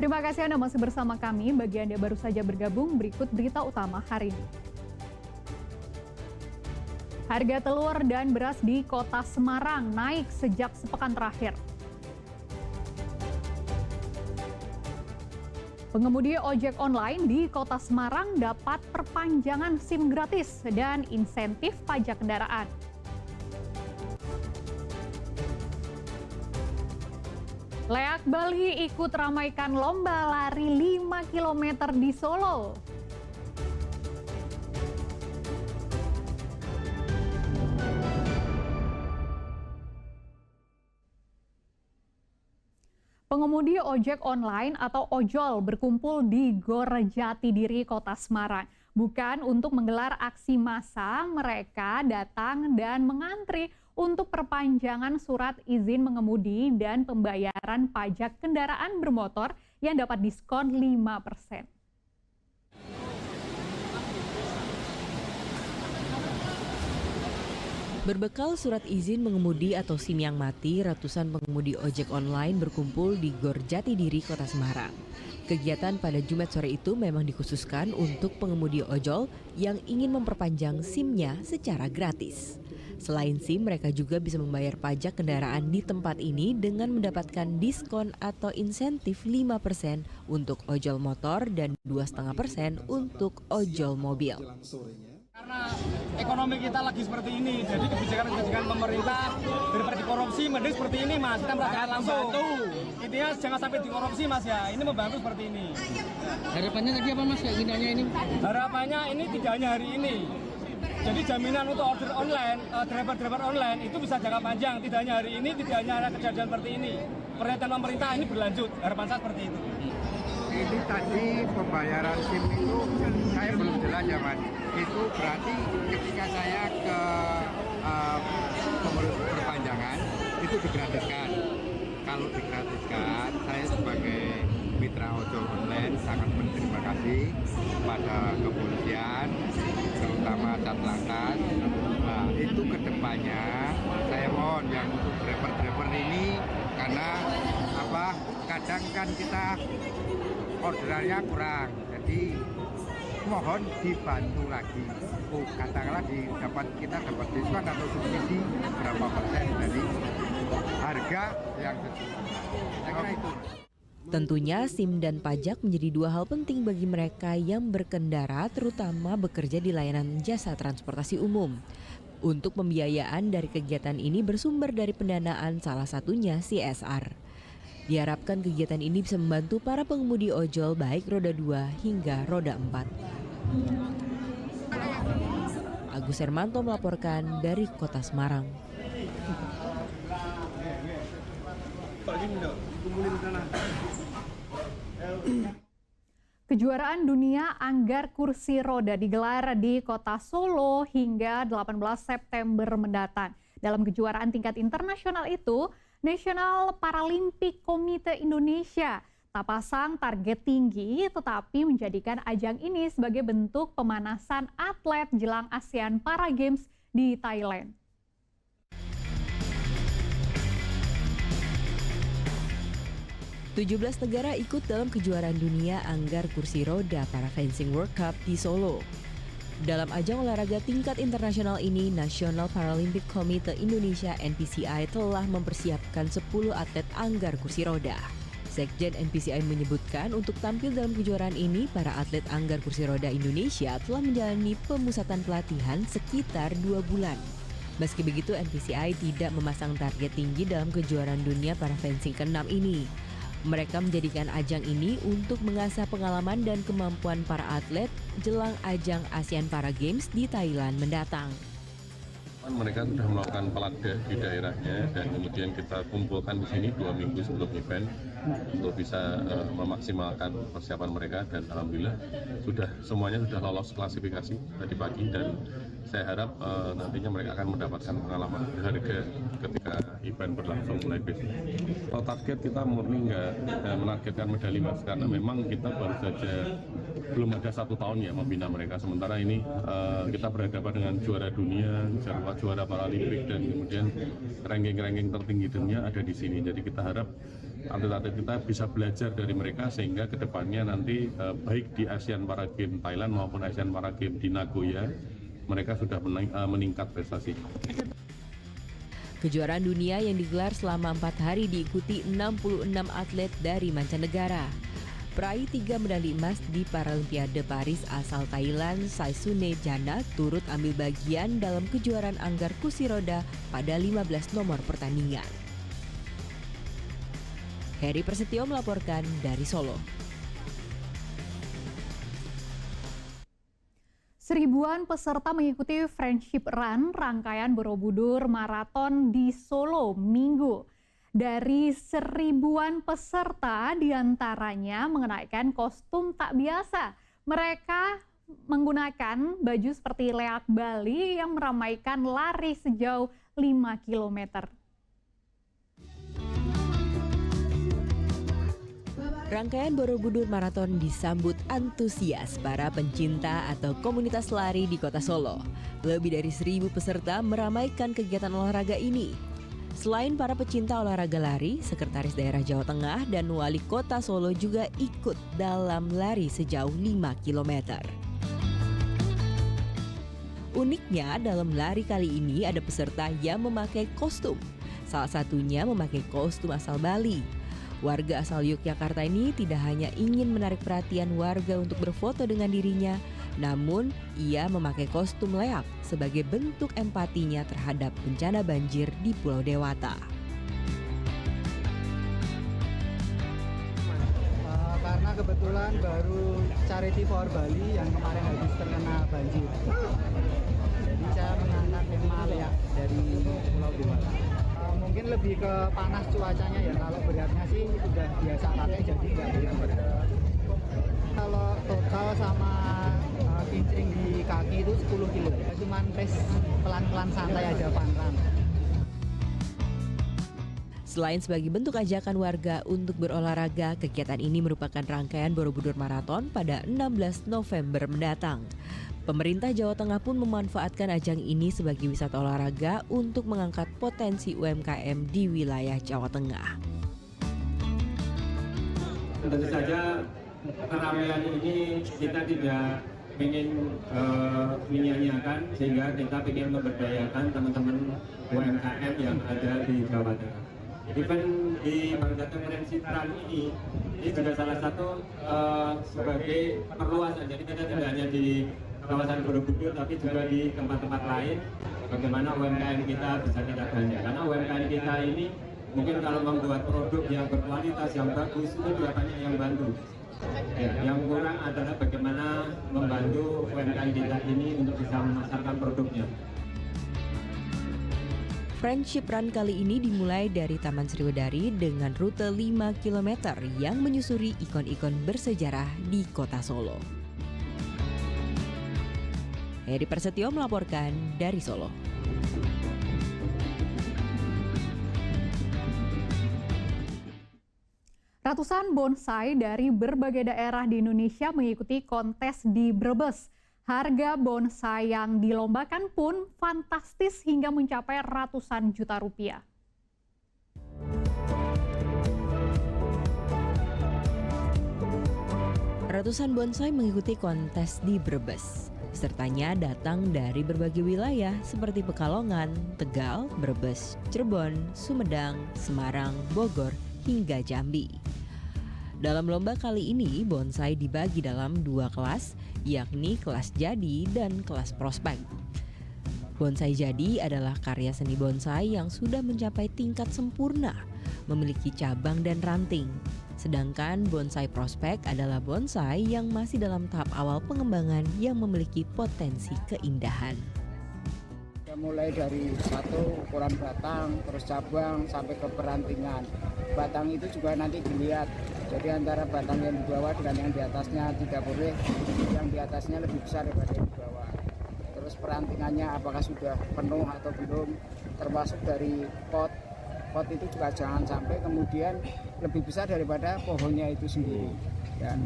Terima kasih Anda masih bersama kami. Bagi Anda baru saja bergabung, berikut berita utama hari ini. Harga telur dan beras di Kota Semarang naik sejak sepekan terakhir. Pengemudi ojek online di Kota Semarang dapat perpanjangan SIM gratis dan insentif pajak kendaraan. Leak Bali ikut ramaikan lomba lari 5 km di Solo. Pengemudi ojek online atau ojol berkumpul di Gor Jatidiri, Kota Semarang. Bukan untuk menggelar aksi massa, mereka datang dan mengantri untuk perpanjangan surat izin mengemudi dan pembayaran pajak kendaraan bermotor yang dapat diskon 5%. Berbekal surat izin mengemudi atau SIM yang mati, ratusan pengemudi ojek online berkumpul di Gor Jatidiri, Kota Semarang. Kegiatan pada Jumat sore itu memang dikhususkan untuk pengemudi ojol yang ingin memperpanjang SIM-nya secara gratis. Selain SIM, mereka juga bisa membayar pajak kendaraan di tempat ini dengan mendapatkan diskon atau insentif 5% untuk ojol motor dan 2,5% untuk ojol mobil. Karena ekonomi kita lagi seperti ini, jadi kebijakan-kebijakan pemerintah daripada dikorupsi, mending seperti ini Mas, kita merasakan langsung. Intinya jangan sampai dikorupsi Mas ya, ini membantu seperti ini. Harapannya tadi apa Mas, kayak ginanya ini? Harapannya ini tidak hanya hari ini. Jadi jaminan untuk order online, driver-driver online itu bisa jangka panjang, tidak hanya hari ini, tidak hanya ada kejadian seperti ini. Pernyataan pemerintah ini berlanjut, harapan saya seperti itu. Ini tadi pembayaran SIM itu saya belum jelas ya Mas. Itu berarti ketika saya ke pengurus perpanjangan itu digratiskan. Kalau digratiskan, saya sebagai mitra ojol online sangat berterima kasih kepada kepolisian, terutama Satlantas. Nah, itu kedepannya saya mohon yang untuk driver-driver ini karena kadang kan kita orderannya kurang, jadi mohon dibantu lagi. Katakanlah kita dapat diskon atau subsidi berapa persen dari harga yang sesungguhnya. Saya kira itu. Tentunya SIM dan pajak menjadi dua hal penting bagi mereka yang berkendara, terutama bekerja di layanan jasa transportasi umum. Untuk pembiayaan dari kegiatan ini bersumber dari pendanaan, salah satunya CSR. Diharapkan kegiatan ini bisa membantu para pengemudi ojol baik roda 2 hingga roda 4. Agus Hermanto melaporkan dari Kota Semarang. Kejuaraan dunia anggar kursi roda digelar di Kota Solo hingga 18 September mendatang. Dalam kejuaraan tingkat internasional itu, National Paralympic Committee Indonesia tak pasang target tinggi tetapi menjadikan ajang ini sebagai bentuk pemanasan atlet jelang ASEAN Para Games di Thailand. Tujuh 17 negara ikut dalam kejuaraan dunia anggar kursi roda para Fencing World Cup di Solo. Dalam ajang olahraga tingkat internasional ini, National Paralympic Committee Indonesia (NPCI) telah mempersiapkan 10 atlet anggar kursi roda. Sekjen NPCI menyebutkan untuk tampil dalam kejuaraan ini, para atlet anggar kursi roda Indonesia telah menjalani pemusatan pelatihan sekitar 2 bulan. Meski begitu, NPCI tidak memasang target tinggi dalam kejuaraan dunia para fencing ke-6 ini. Mereka menjadikan ajang ini untuk mengasah pengalaman dan kemampuan para atlet jelang ajang ASEAN Para Games di Thailand mendatang. Mereka sudah melakukan pelatih di daerahnya dan kemudian kita kumpulkan di sini 2 minggu sebelum event untuk bisa memaksimalkan persiapan mereka, dan alhamdulillah semuanya sudah lolos klasifikasi tadi pagi, dan saya harap nantinya mereka akan mendapatkan pengalaman berharga ketika event berlangsung mulai besok. Kalau target kita murni nggak menargetkan medali Mas, karena memang kita baru saja belum ada 1 tahun ya membina mereka, sementara ini kita berhadapan dengan juara dunia, juara Paralimpik, dan kemudian ranking-ranking tertinggi dunia ada di sini. Jadi kita harap atlet-atlet kita bisa belajar dari mereka sehingga kedepannya nanti baik di Asian Para Games Thailand maupun Asian Para Games di Nagoya mereka sudah meningkat prestasinya. Kejuaraan dunia yang digelar selama 4 hari diikuti 66 atlet dari mancanegara. Peraih 3 medali emas di Paralimpiade Paris asal Thailand, Saisune Jana turut ambil bagian dalam kejuaraan anggar kursi roda pada 15 nomor pertandingan. Heri Prasetyo melaporkan dari Solo. Seribuan peserta mengikuti Friendship Run, rangkaian Borobudur Marathon di Solo Minggu. Dari seribuan peserta diantaranya mengenakan kostum tak biasa. Mereka menggunakan baju seperti leak Bali yang meramaikan lari sejauh 5 km. Rangkaian Borobudur Marathon disambut antusias para pencinta atau komunitas lari di kota Solo. Lebih dari 1.000 peserta meramaikan kegiatan olahraga ini. Selain para pecinta olahraga lari, Sekretaris Daerah Jawa Tengah dan Wali Kota Solo juga ikut dalam lari sejauh 5 km. Uniknya dalam lari kali ini ada peserta yang memakai kostum. Salah satunya memakai kostum asal Bali. Warga asal Yogyakarta ini tidak hanya ingin menarik perhatian warga untuk berfoto dengan dirinya, namun ia memakai kostum leak sebagai bentuk empatinya terhadap bencana banjir di Pulau Dewata. Karena kebetulan baru Charity for Bali yang kemarin habis terkena banjir. Jadi saya mengangkat tema leak dari Pulau Dewata. Mungkin lebih ke panas cuacanya ya, kalau beratnya sih udah biasa pakai jadi nggak begitu berat. Kalau total sama kincring di kaki itu 10 kilo, cuman tes pelan-pelan santai aja fun run. Selain sebagai bentuk ajakan warga untuk berolahraga, kegiatan ini merupakan rangkaian Borobudur Marathon pada 16 November mendatang. Pemerintah Jawa Tengah pun memanfaatkan ajang ini sebagai wisata olahraga untuk mengangkat potensi UMKM di wilayah Jawa Tengah. Tentu saja keramaian ini kita tidak ingin menyanyiakan, sehingga kita ingin memberdayakan teman-teman UMKM yang ada di Jawa Tengah. Event di Bang Jateng Friendship Run ini juga salah satu sebagai perluasan. Jadi kita tidak hanya di kawasan Borobudur tapi juga di tempat-tempat lain, bagaimana UMKM kita bisa kita ganja. Karena UMKM kita ini mungkin kalau membuat produk yang berkualitas, yang bagus, itu juga banyak yang bantu. Ya, yang kurang adalah bagaimana membantu UMKM kita ini untuk bisa memasarkan produknya. Friendship Run kali ini dimulai dari Taman Sriwedari dengan rute 5 km yang menyusuri ikon-ikon bersejarah di kota Solo. Heri Prasetyo melaporkan dari Solo. Ratusan bonsai dari berbagai daerah di Indonesia mengikuti kontes di Brebes. Harga bonsai yang dilombakan pun fantastis hingga mencapai ratusan juta rupiah. Ratusan bonsai mengikuti kontes di Brebes. Pesertanya datang dari berbagai wilayah seperti Pekalongan, Tegal, Brebes, Cirebon, Sumedang, Semarang, Bogor, hingga Jambi. Dalam lomba kali ini, bonsai dibagi dalam 2 kelas, yakni kelas jadi dan kelas prospek. Bonsai jadi adalah karya seni bonsai yang sudah mencapai tingkat sempurna, memiliki cabang dan ranting. Sedangkan bonsai prospek adalah bonsai yang masih dalam tahap awal pengembangan yang memiliki potensi keindahan. Mulai dari satu ukuran batang, terus cabang, sampai ke perantingan. Batang itu juga nanti dilihat, jadi antara batang yang di bawah dengan yang di atasnya tidak boleh yang di atasnya lebih besar daripada yang di bawah. Terus perantingannya apakah sudah penuh atau belum, termasuk dari pot itu juga jangan sampai kemudian lebih besar daripada pohonnya itu sendiri. Dan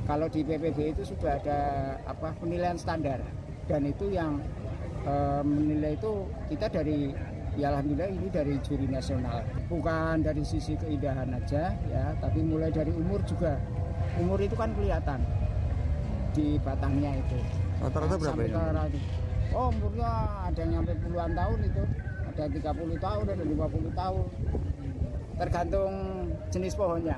kalau di PPB itu sudah ada penilaian standar, dan itu yang menilai itu kita dari Ya alhamdulillah ini dari juri nasional. Bukan dari sisi keindahan aja ya, tapi mulai dari umur juga. Umur itu kan kelihatan di batangnya itu. Rata-rata berapa ini? Oh, umurnya ada yang sampai puluhan tahun itu. Ada 30 tahun, ada 50 tahun. Tergantung jenis pohonnya.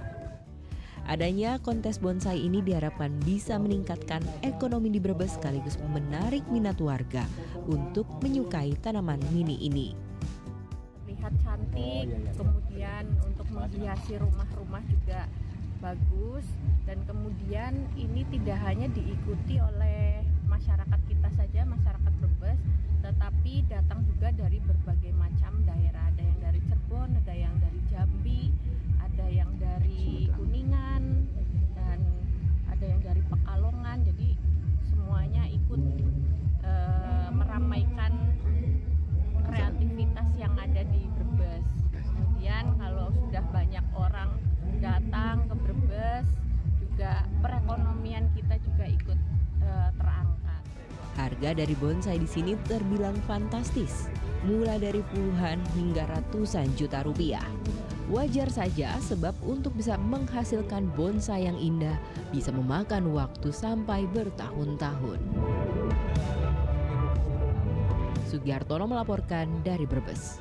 Adanya kontes bonsai ini diharapkan bisa meningkatkan ekonomi di Brebes sekaligus menarik minat warga untuk menyukai tanaman mini ini. Terlihat cantik, kemudian untuk menghiasi rumah-rumah juga bagus, dan kemudian ini tidak hanya diikuti oleh masyarakat kita saja, masyarakat Brebes, tetapi datang juga dari berbagai macam daerah. Ada yang dari Cirebon, ada yang dari Jambi, ada yang dari Kuningan, dan ada yang dari Pekalongan. Jadi semuanya ikut meramaikan kreativitas yang ada di Brebes. Kemudian kalau sudah banyak orang datang ke Brebes, juga perekonomian kita juga ikut terangkat. Harga dari bonsai di sini terbilang fantastis, mulai dari puluhan hingga ratusan juta rupiah. Wajar saja sebab untuk bisa menghasilkan bonsai yang indah bisa memakan waktu sampai bertahun-tahun. Sugiartono melaporkan dari Brebes.